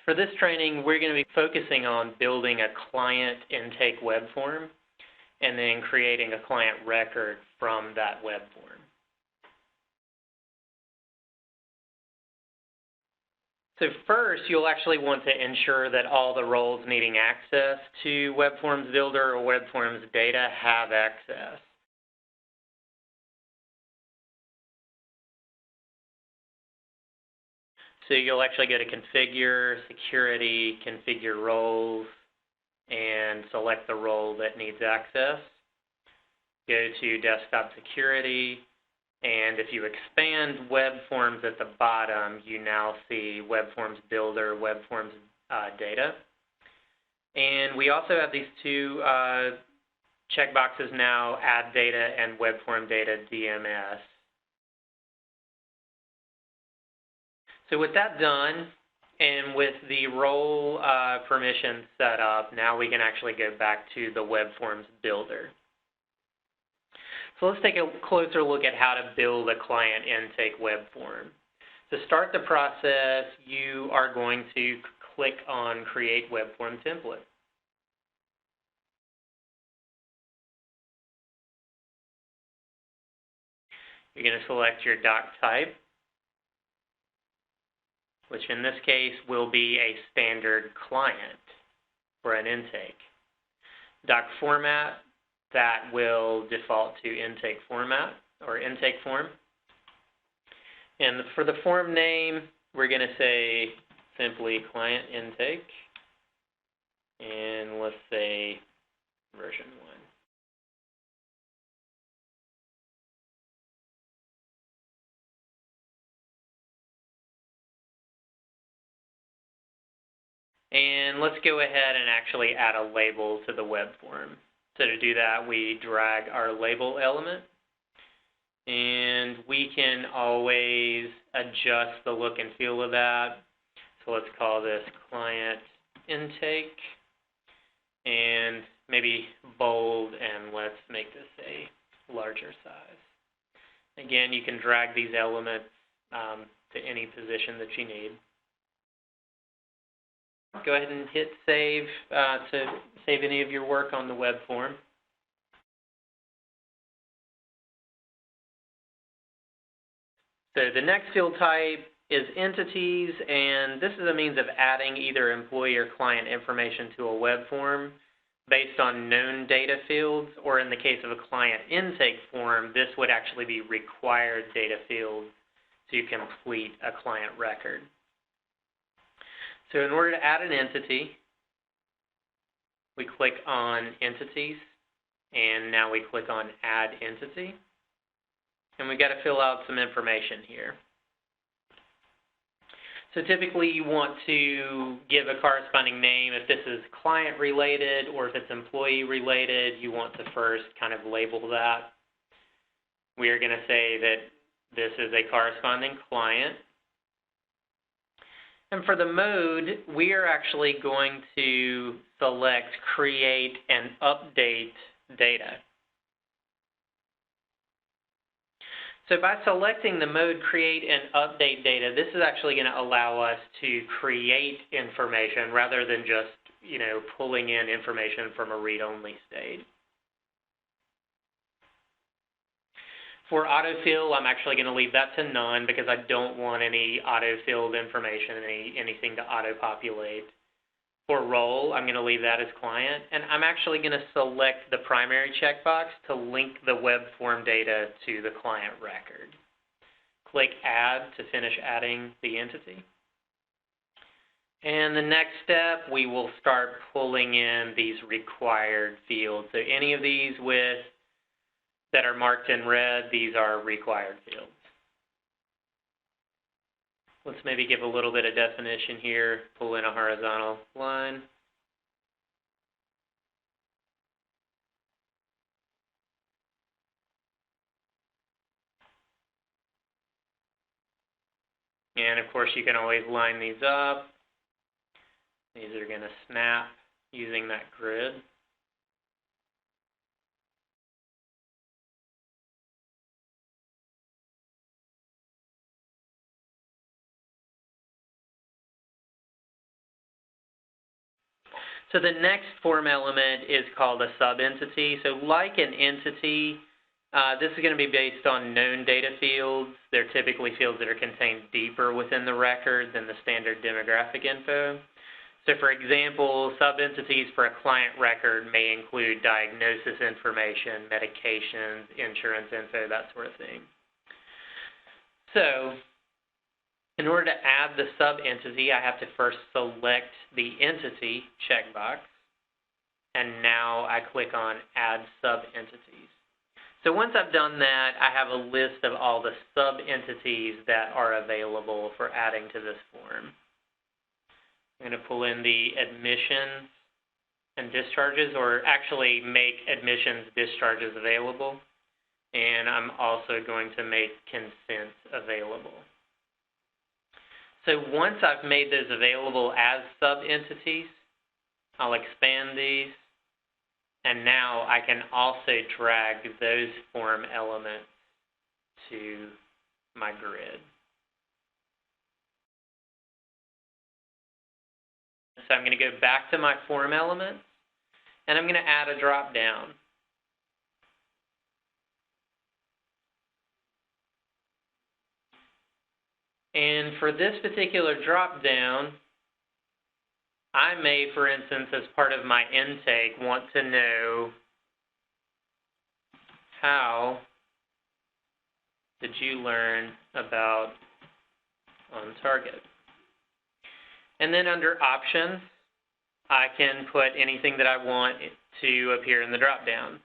For this training, we're going to be focusing on building a client intake web form and then creating a client record from that web form. So first, you'll actually want to ensure that all the roles needing access to Webforms Builder or Webforms data have access. So you'll actually go to Configure, Security, Configure Roles, and select the role that needs access. Go to Desktop Security, and if you expand Webforms at the bottom, you now see Webforms Builder, Webforms Data. And we also have these two checkboxes now, Add Data and Webform Data DMS. So with that done, and with the role permission set up, now we can actually go back to the Webforms Builder. So let's take a closer look at how to build a client intake web form. To start the process, you are going to click on Create Web Form Template. You're going to select your doc type, which in this case will be a standard client for an intake. Doc format, that will default to intake format or intake form. And for the form name, we're going to say simply client intake. And let's say version 1. And let's go ahead and actually add a label to the web form. So to do that, we drag our label element, and we can always adjust the look and feel of that. So let's call this client intake, and maybe bold, and let's make this a larger size. Again, you can drag these elements to any position that you need. Go ahead and hit save to save any of your work on the web form. So the next field type is entities, and this is a means of adding either employee or client information to a web form based on known data fields, or in the case of a client intake form, this would actually be required data fields to complete a client record. So in order to add an entity, we click on Entities, and now we click on Add Entity. And we've got to fill out some information here. So typically you want to give a corresponding name. If this is client related or if it's employee related, you want to first kind of label that. We are going to say that this is a corresponding client. And for the mode, we are actually going to select Create and Update Data. So by selecting the mode Create and Update Data, this is actually going to allow us to create information rather than just, pulling in information from a read-only state. For autofill, I'm actually going to leave that to none because I don't want any auto-filled information, anything to auto-populate. For role, I'm going to leave that as client, and I'm actually going to select the primary checkbox to link the web form data to the client record. Click Add to finish adding the entity. And the next step, we will start pulling in these required fields. So any of these that are marked in red, these are required fields. Let's maybe give a little bit of definition here, pull in a horizontal line. And of course you can always line these up. These are going to snap using that grid. So the next form element is called a subentity. So like an entity, this is going to be based on known data fields. They're typically fields that are contained deeper within the record than the standard demographic info. So for example, subentities for a client record may include diagnosis information, medications, insurance info, that sort of thing. So in order to add the subentity, I have to first select the entity checkbox, and now I click on Add Subentities. So once I've done that, I have a list of all the subentities that are available for adding to this form. I'm going to pull in the admissions and discharges, or actually make admissions, discharges available, and I'm also going to make consents available. So once I've made those available as subentities, I'll expand these, and now I can also drag those form elements to my grid. So I'm going to go back to my form elements, and I'm going to add a drop down. And for this particular drop down, I may, for instance, as part of my intake, want to know how did you learn about OnTarget? And then under options, I can put anything that I want to appear in the drop down.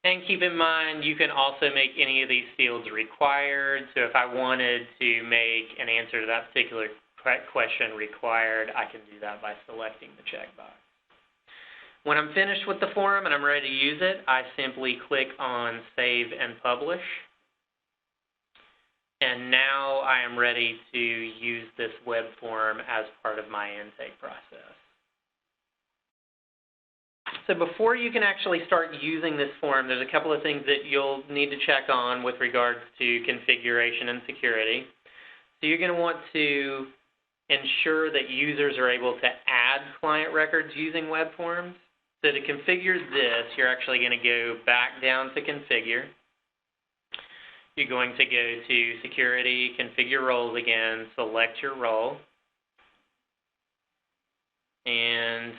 And keep in mind, you can also make any of these fields required. So if I wanted to make an answer to that particular question required, I can do that by selecting the checkbox. When I'm finished with the form and I'm ready to use it, I simply click on Save and Publish. And now I am ready to use this web form as part of my intake process. So before you can actually start using this form, there's a couple of things that you'll need to check on with regards to configuration and security. So you're going to want to ensure that users are able to add client records using Webforms. So to configure this, you're actually going to go back down to Configure. You're going to go to Security, Configure Roles again, select your role. And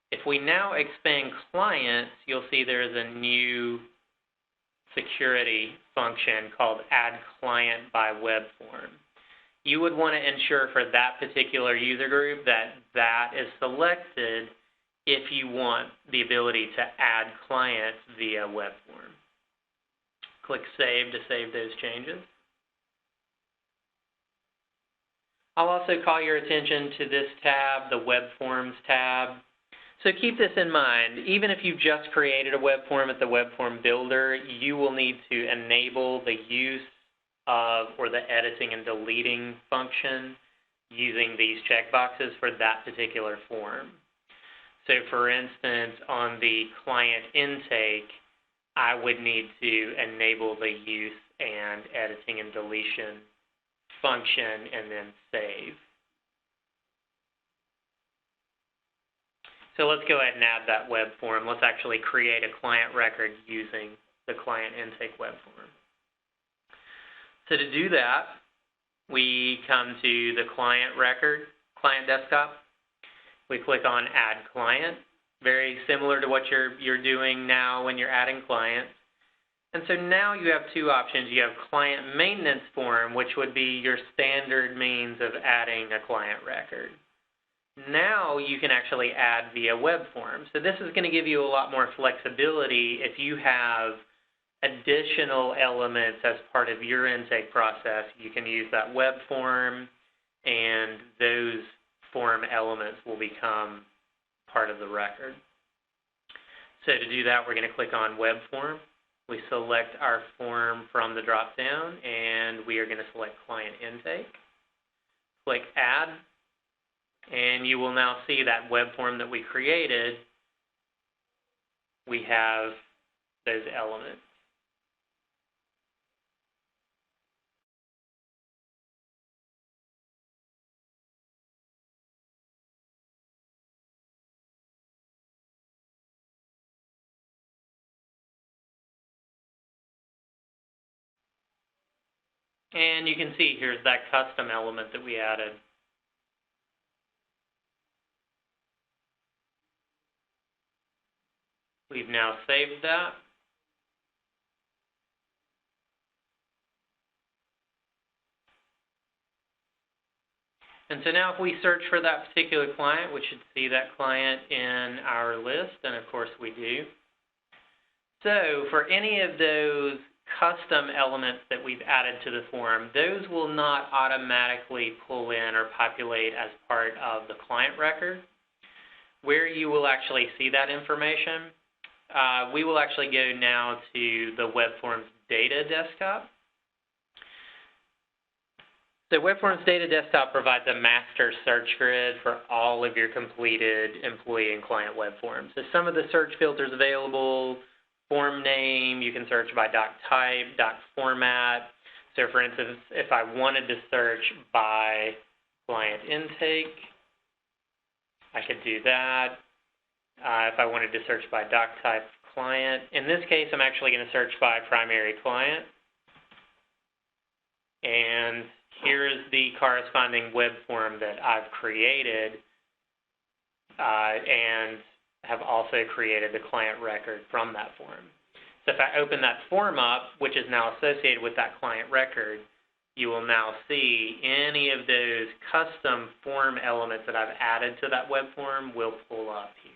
if we now expand clients, you'll see there's a new security function called Add Client by Webform. You would want to ensure for that particular user group that that is selected if you want the ability to add clients via Webform. Click Save to save those changes. I'll also call your attention to this tab, the Webforms tab. So keep this in mind. Even if you've just created a web form at the Webform Builder, you will need to enable the use of or the editing and deleting function using these checkboxes for that particular form. So for instance, on the client intake, I would need to enable the use and editing and deletion function and then save. So let's go ahead and add that web form. Let's actually create a client record using the client intake web form. So to do that, we come to the client record, client desktop. We click on Add Client, very similar to what you're doing now when you're adding clients. And so now you have two options. You have Client Maintenance Form, which would be your standard means of adding a client record. Now you can actually add via web form. So this is going to give you a lot more flexibility if you have additional elements as part of your intake process. You can use that web form, and those form elements will become part of the record. So to do that, we're going to click on Web Form. We select our form from the drop-down, and we are going to select Client Intake. Click Add, and you will now see that web form that we created. We have those elements. And you can see here's that custom element that we added. We've now saved that. And so now if we search for that particular client, we should see that client in our list, and of course we do. So for any of those custom elements that we've added to the form, those will not automatically pull in or populate as part of the client record. Where you will actually see that information, we will actually go now to the Webforms data desktop. So Webforms Data Desktop provides a master search grid for all of your completed employee and client web forms. So some of the search filters available, form name, you can search by doc type, doc format. So for instance, if I wanted to search by client intake, I could do that. If I wanted to search by doc type client, in this case I'm actually going to search by primary client. And here is the corresponding web form that I've created and have also created the client record from that form. So if I open that form up, which is now associated with that client record, you will now see any of those custom form elements that I've added to that web form will pull up here.